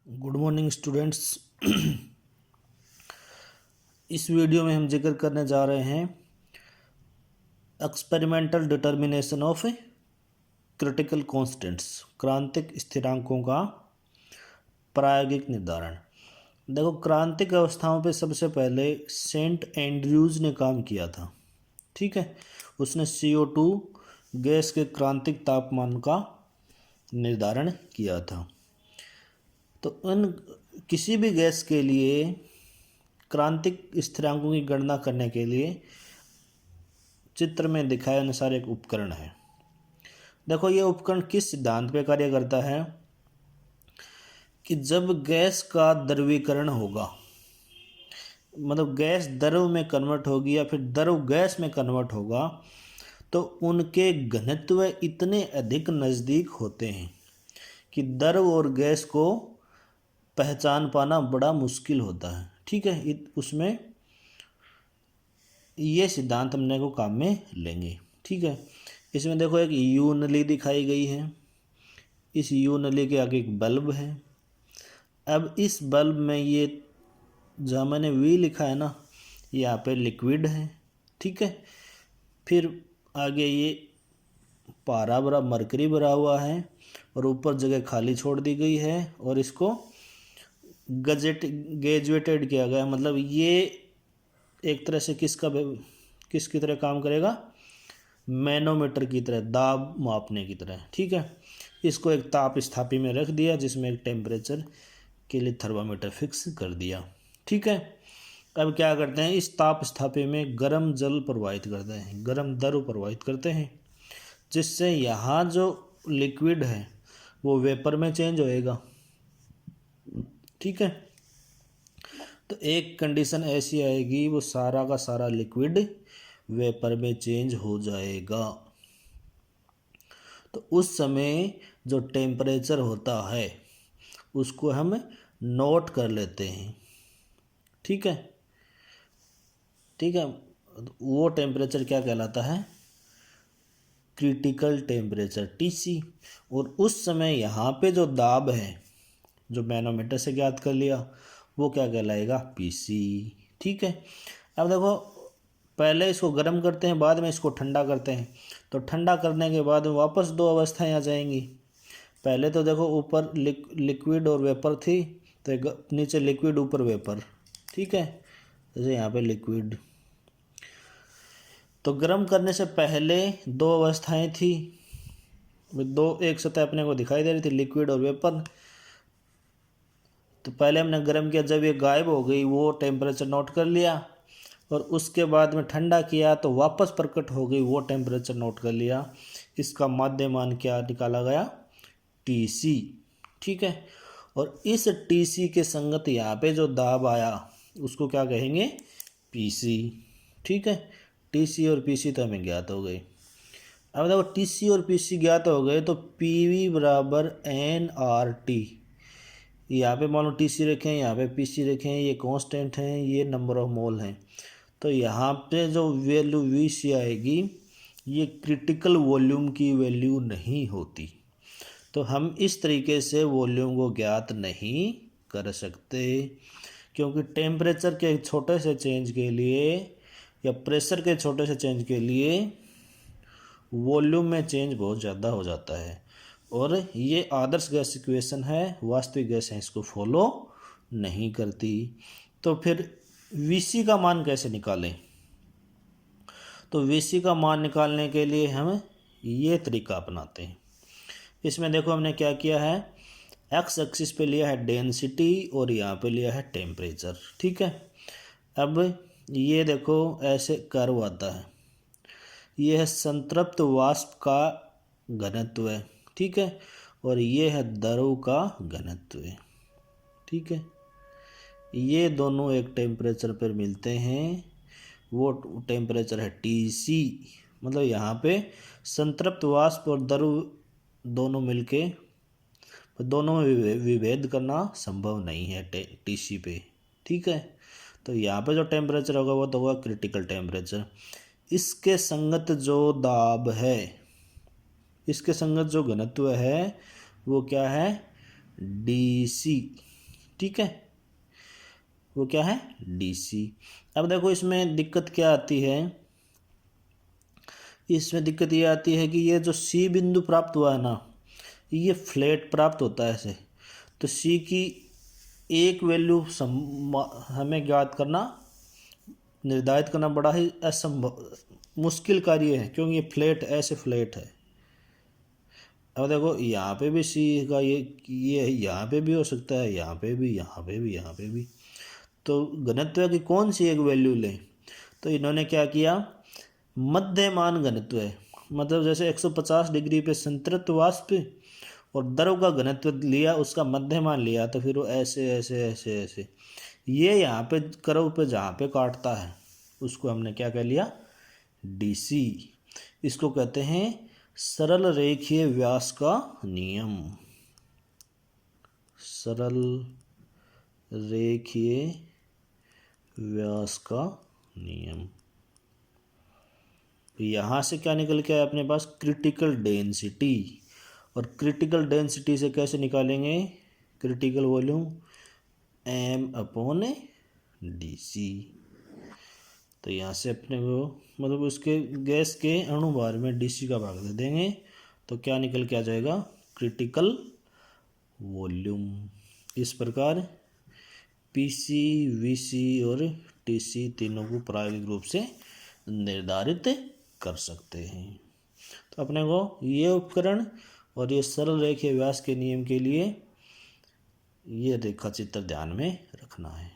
Good morning students. इस video में हम जिक्र करने जा रहे हैं experimental determination of critical constants, क्रांतिक स्थिरांकों का प्रायोगिक निर्धारण। देखो, क्रांतिक अवस्थाओं पे सबसे पहले सेंट एंड्रयूज ने काम किया था। ठीक है, उसने CO2 गैस के क्रांतिक तापमान का निर्धारण किया था। तो उन किसी भी गैस के लिए क्रांतिक स्थिरांकों की गणना करने के लिए चित्र में दिखाए अनुसार एक उपकरण है। देखो, ये उपकरण किस सिद्धांत पे कार्य करता है कि जब गैस का द्रवीकरण होगा, मतलब गैस द्रव में कन्वर्ट होगी या फिर द्रव गैस में कन्वर्ट होगा, तो उनके घनत्व इतने अधिक नज़दीक होते हैं कि द्रव और गैस को पहचान पाना बड़ा मुश्किल होता है। ठीक है, उसमें ये सिद्धांत हमने को काम में लेंगे। ठीक है, इसमें देखो एक यू नली दिखाई गई है। इस यू नली के आगे एक बल्ब है। अब इस बल्ब में ये जहाँ मैंने वी लिखा है ना, यहाँ पे लिक्विड है। ठीक है, फिर आगे ये पारा भरा मरकरी भरा हुआ है और ऊपर जगह खाली छोड़ दी गई है और इसको ग्रेजुएटेड किया गया। मतलब ये एक तरह से किसकी तरह काम करेगा, मैनोमीटर की तरह, दाब मापने की तरह। ठीक है, इसको एक ताप स्थापी में रख दिया जिसमें एक टेम्परेचर के लिए थर्मामीटर फिक्स कर दिया। ठीक है, अब क्या करते हैं, इस ताप स्थापी में गर्म जल प्रवाहित करते हैं, गर्म द्रव प्रवाहित करते हैं, जिससे यहाँ जो लिक्विड है वो वेपर में चेंज होएगा। ठीक है, तो एक कंडीशन ऐसी आएगी, वो सारा का सारा लिक्विड वेपर में चेंज हो जाएगा। तो उस समय जो टेम्परेचर होता है उसको हम नोट कर लेते हैं। ठीक है, ठीक है, वो टेम्परेचर क्या कहलाता है, क्रिटिकल टेम्परेचर, TC। और उस समय यहाँ पे जो दाब है जो मैनोमीटर से ज्ञात कर लिया वो क्या कहलाएगा, PC। ठीक है, अब देखो, पहले इसको गर्म करते हैं, बाद में इसको ठंडा करते हैं। तो ठंडा करने के बाद वापस दो अवस्थाएं आ जाएंगी। पहले तो देखो ऊपर लिक्विड और वेपर थी, तो नीचे लिक्विड ऊपर वेपर। ठीक है, जैसे यहाँ पे लिक्विड। तो गर्म करने से पहले दो अवस्थाएं थी, एक सतह अपने को दिखाई दे रही थी, लिक्विड और वेपर। तो पहले हमने गर्म किया, जब ये गायब हो गई वो टेम्परेचर नोट कर लिया, और उसके बाद में ठंडा किया तो वापस प्रकट हो गई, वो टेम्परेचर नोट कर लिया। इसका माध्य मान क्या निकाला गया, TC। ठीक है, और इस TC के संगत यहाँ पे जो दाब आया उसको क्या कहेंगे, PC। ठीक है, TC और PC तो हमें ज्ञात हो गए। अब देखो, TC और PC ज्ञात हो गए तो PV बराबर nRT। यहाँ पे मान लो TC रखें, यहाँ पे PC रखें, ये कांस्टेंट हैं, ये नंबर ऑफ मोल हैं। तो यहाँ पे जो वैल्यू VC आएगी ये क्रिटिकल वॉल्यूम की वैल्यू नहीं होती। तो हम इस तरीके से वॉल्यूम को ज्ञात नहीं कर सकते, क्योंकि टेम्परेचर के छोटे से चेंज के लिए या प्रेशर के छोटे से चेंज के लिए वॉल्यूम में चेंज बहुत ज़्यादा हो जाता है। और ये आदर्श गैस इक्वेशन है, वास्तविक गैस है इसको फॉलो नहीं करती। तो फिर VC का मान कैसे निकालें, तो VC का मान निकालने के लिए हम ये तरीका अपनाते हैं। इसमें देखो हमने क्या किया है, एक्स एक्सिस पे लिया है डेंसिटी और यहाँ पे लिया है टेम्परेचर। ठीक है, अब ये देखो ऐसे कर्व आता है, ये है संतृप्त वाष्प का घनत्व है। ठीक है, और ये है द्रव का घनत्व है। ठीक है, ये दोनों एक टेम्परेचर पर मिलते हैं, वो टेम्परेचर है TC। मतलब यहाँ पे संतृप्त वाष्प और द्रव दोनों मिलके, दोनों में विभेद करना संभव नहीं है TC पे। ठीक है, तो यहाँ पे जो टेम्परेचर होगा वो तो होगा क्रिटिकल टेम्परेचर। इसके संगत जो दाब है, इसके संगत जो घनत्व है वो क्या है, DC। ठीक है, वो क्या है, DC। अब देखो इसमें दिक्कत क्या आती है, इसमें दिक्कत ये आती है कि ये जो C बिंदु प्राप्त हुआ है ना, ये फ्लैट प्राप्त होता है ऐसे। तो C की एक वैल्यू हमें ज्ञात करना, निर्धारित करना बड़ा ही असंभव मुश्किल कार्य है, क्योंकि ये फ्लैट ऐसे फ्लैट है। अब देखो यहाँ पे भी C का ये यहाँ पे भी हो सकता है, यहाँ पे भी, यहाँ पे भी, यहाँ पे भी। तो घनत्व की कौन सी एक वैल्यू लें? तो इन्होंने क्या किया, मध्यमान घनत्व है, मतलब जैसे 150 डिग्री पे संतृप्त वाष्प और द्रव का घनत्व लिया, उसका मध्यमान लिया, तो फिर वो ऐसे ऐसे ऐसे ऐसे ये यहाँ पे कर्व पे जहाँ पे काटता है उसको हमने क्या कह लिया, DC। इसको कहते हैं सरल रेखीय व्यास का नियम, सरल रेखीय व्यास का नियम। यहाँ से क्या निकल के आया अपने पास, क्रिटिकल डेंसिटी। और क्रिटिकल डेंसिटी से कैसे निकालेंगे, क्रिटिकल वॉल्यूम M/DC। तो यहाँ से अपने को मतलब उसके गैस के अणुभार में DC का भाग दे देंगे, तो क्या निकल के आ जाएगा, क्रिटिकल वॉल्यूम। इस प्रकार PC, VC और TC तीनों को प्रायोगिक रूप से निर्धारित कर सकते हैं। तो अपने को ये उपकरण और ये सरल रेखीय व्यास के नियम के लिए ये रेखा चित्र ध्यान में रखना है।